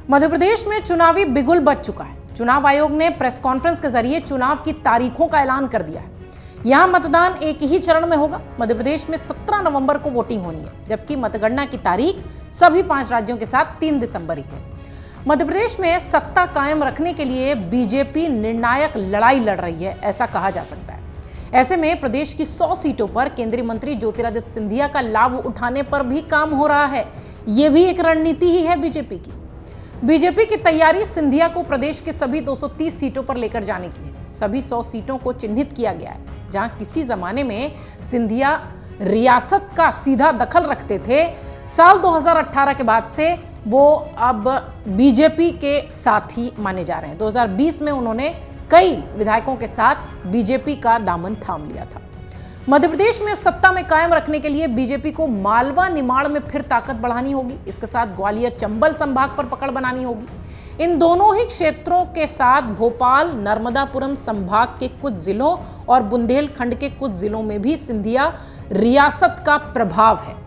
मध्य प्रदेश में चुनावी बिगुल बज चुका है। चुनाव आयोग ने प्रेस कॉन्फ्रेंस के जरिए चुनाव की तारीखों का ऐलान कर दिया है। यहां मतदान एक ही चरण में होगा। मध्य प्रदेश में 17 नवंबर को वोटिंग होनी है, जबकि मतगणना की तारीख सभी 5 राज्यों के साथ 3 दिसंबर ही है। मध्य प्रदेश में सत्ता कायम रखने के लिए बीजेपी निर्णायक लड़ाई लड़ रही है, ऐसा कहा जा सकता है। ऐसे में प्रदेश की 100 सीटों पर केंद्रीय मंत्री ज्योतिरादित्य सिंधिया का लाभ उठाने पर भी काम हो रहा है। ये भी एक रणनीति ही है बीजेपी की। बीजेपी की तैयारी सिंधिया को प्रदेश के सभी 230 सीटों पर लेकर जाने की है। सभी 100 सीटों को चिन्हित किया गया है। जहां किसी जमाने में सिंधिया रियासत का सीधा दखल रखते थे, साल 2018 के बाद से वो अब बीजेपी के साथ ही माने जा रहे हैं। 2020 में उन्होंने कई विधायकों के साथ बीजेपी का दामन थाम लिया था। मध्य प्रदेश में सत्ता में कायम रखने के लिए बीजेपी को मालवा निमाड़ में फिर ताकत बढ़ानी होगी। इसके साथ ग्वालियर चंबल संभाग पर पकड़ बनानी होगी। इन दोनों ही क्षेत्रों के साथ भोपाल, नर्मदापुरम संभाग के कुछ जिलों और बुंदेलखंड के कुछ जिलों में भी सिंधिया रियासत का प्रभाव है।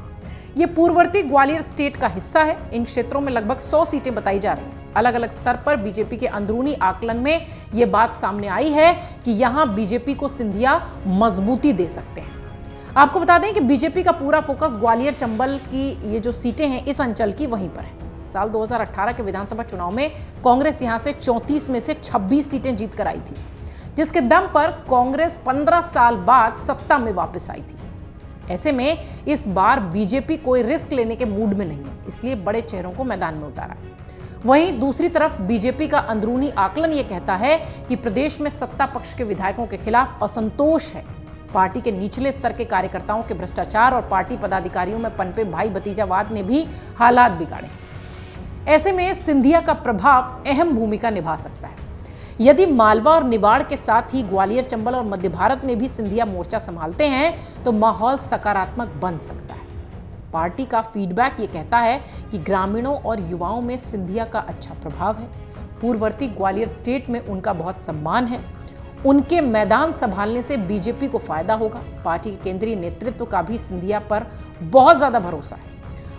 ये पूर्ववर्ती ग्वालियर स्टेट का हिस्सा है। इन क्षेत्रों में लगभग 100 सीटें बताई जा रही हैं। अलग अलग स्तर पर बीजेपी के अंदरूनी आकलन में ये बात सामने आई है कि यहां बीजेपी को सिंधिया मजबूती दे सकते हैं। आपको बता दें कि बीजेपी का पूरा फोकस ग्वालियर चंबल की ये जो सीटें हैं इस अंचल की वहीं पर है। साल 2018 के विधानसभा चुनाव में कांग्रेस यहां से 34 में से 26 सीटें जीत कर आई थी, जिसके दम पर कांग्रेस 15 साल बाद सत्ता में वापस आई थी। ऐसे में इस बार बीजेपी कोई रिस्क लेने के मूड में नहीं है, इसलिए बड़े चेहरों को मैदान में उतारा है। वहीं दूसरी तरफ बीजेपी का अंदरूनी आकलन ये कहता है कि प्रदेश में सत्ता पक्ष के विधायकों के खिलाफ असंतोष है। पार्टी के निचले स्तर के कार्यकर्ताओं के भ्रष्टाचार और पार्टी पदाधिकारियों में पनपे भाई भतीजावाद ने भी हालात बिगाड़े। ऐसे में सिंधिया का प्रभाव अहम भूमिका निभा सकता है। यदि मालवा और निवाड़ के साथ ही ग्वालियर चंबल और मध्य भारत में भी सिंधिया मोर्चा संभालते हैं तो माहौल सकारात्मक बन सकता है। पार्टी का फीडबैक ये कहता है कि ग्रामीणों और युवाओं में सिंधिया का अच्छा प्रभाव है। पूर्ववर्ती ग्वालियर स्टेट में उनका बहुत सम्मान है। उनके मैदान संभालने से बीजेपी को फायदा होगा। पार्टी के केंद्रीय नेतृत्व का भी सिंधिया पर बहुत ज्यादा भरोसा है।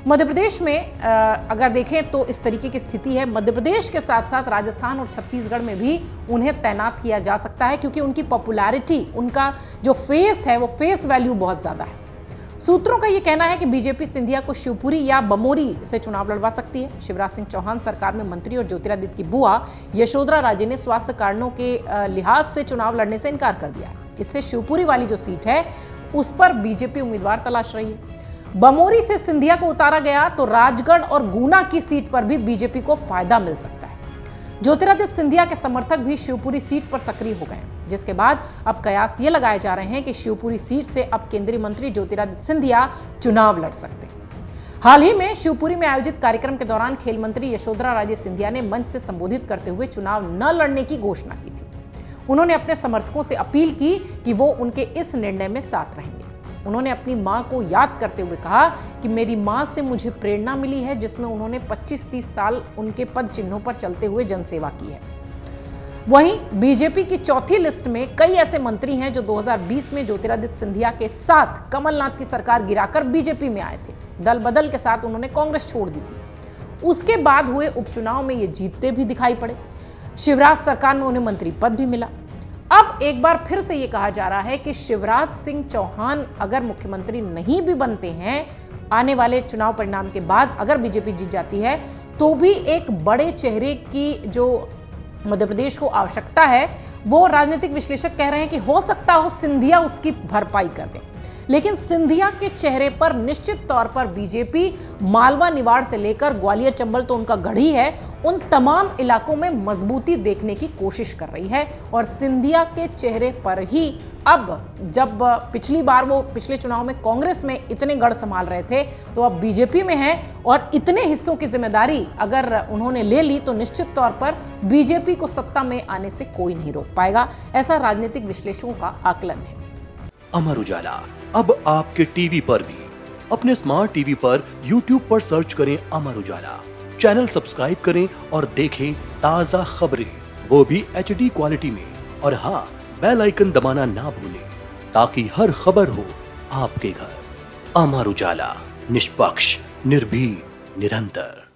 मध्य प्रदेश में अगर देखें तो इस तरीके की स्थिति है। मध्य प्रदेश के साथ साथ राजस्थान और छत्तीसगढ़ में भी उन्हें तैनात किया जा सकता है, क्योंकि उनकी पॉपुलैरिटी, उनका जो फेस है वो फेस वैल्यू बहुत ज़्यादा है। सूत्रों का ये कहना है कि बीजेपी सिंधिया को शिवपुरी या बमोरी से चुनाव लड़वा सकती है। शिवराज सिंह चौहान सरकार में मंत्री और ज्योतिरादित्य की बुआ यशोधरा राजे ने स्वास्थ्य कारणों के लिहाज से चुनाव लड़ने से इनकार कर दिया है। इससे शिवपुरी वाली जो सीट है उस पर बीजेपी उम्मीदवार तलाश रही है। बमोरी से सिंधिया को उतारा गया तो राजगढ़ और गुना की सीट पर भी बीजेपी को फायदा मिल सकता है। ज्योतिरादित्य सिंधिया के समर्थक भी शिवपुरी सीट पर सक्रिय हो गए हैं, जिसके बाद अब कयास ये लगाए जा रहे हैं कि शिवपुरी सीट से अब केंद्रीय मंत्री ज्योतिरादित्य सिंधिया चुनाव लड़ सकते हैं। हाल ही में शिवपुरी में आयोजित कार्यक्रम के दौरान खेल मंत्री यशोधरा राजे सिंधिया ने मंच से संबोधित करते हुए चुनाव न लड़ने की घोषणा की थी। उन्होंने अपने समर्थकों से अपील की कि वो उनके इस निर्णय में साथ रहेंगे। उन्होंने अपनी मां को याद करते हुए कहा कि मेरी मां से मुझे प्रेरणा मिली है, जिसमें उन्होंने 25-30 साल उनके पद चिन्हों पर चलते हुए जनसेवा की है। वहीं बीजेपी की चौथी लिस्ट में कई ऐसे मंत्री हैं जो 2020 में ज्योतिरादित्य सिंधिया के साथ कमलनाथ की सरकार गिराकर बीजेपी में आए थे। दल बदल के साथ उन्होंने कांग्रेस छोड़ दी थी। उसके बाद हुए उपचुनाव में ये जीतते भी दिखाई पड़े। शिवराज सरकार में उन्हें मंत्री पद भी मिला। अब एक बार फिर से ये कहा जा रहा है कि शिवराज सिंह चौहान अगर मुख्यमंत्री नहीं भी बनते हैं, आने वाले चुनाव परिणाम के बाद अगर बीजेपी जीत जाती है तो भी एक बड़े चेहरे की जो मध्य प्रदेश को आवश्यकता है, वो राजनीतिक विश्लेषक कह रहे हैं कि हो सकता हो सिंधिया उसकी भरपाई कर दे। लेकिन सिंधिया के चेहरे पर निश्चित तौर पर बीजेपी मालवा निवाड़ से लेकर ग्वालियर चंबल तो उनका गढ़ ही है, उन तमाम इलाकों में मजबूती देखने की कोशिश कर रही है। और सिंधिया के चेहरे पर ही अब, जब पिछली बार वो पिछले चुनाव में कांग्रेस में इतने गढ़ संभाल रहे थे, तो अब बीजेपी में है और इतने हिस्सों की जिम्मेदारी अगर उन्होंने ले ली तो निश्चित तौर पर बीजेपी को सत्ता में आने से कोई नहीं रोक पाएगा। ऐसा राजनीतिक विश्लेषकों का आकलन है। अमर उजाला अब आपके टीवी पर भी। अपने स्मार्ट टीवी पर YouTube पर सर्च करें अमर उजाला, चैनल सब्सक्राइब करें और देखें ताजा खबरें, वो भी HD क्वालिटी में। और हाँ, बेल आइकन दबाना ना भूलें ताकि हर खबर हो आपके घर। अमर उजाला, निष्पक्ष, निर्भीक, निरंतर।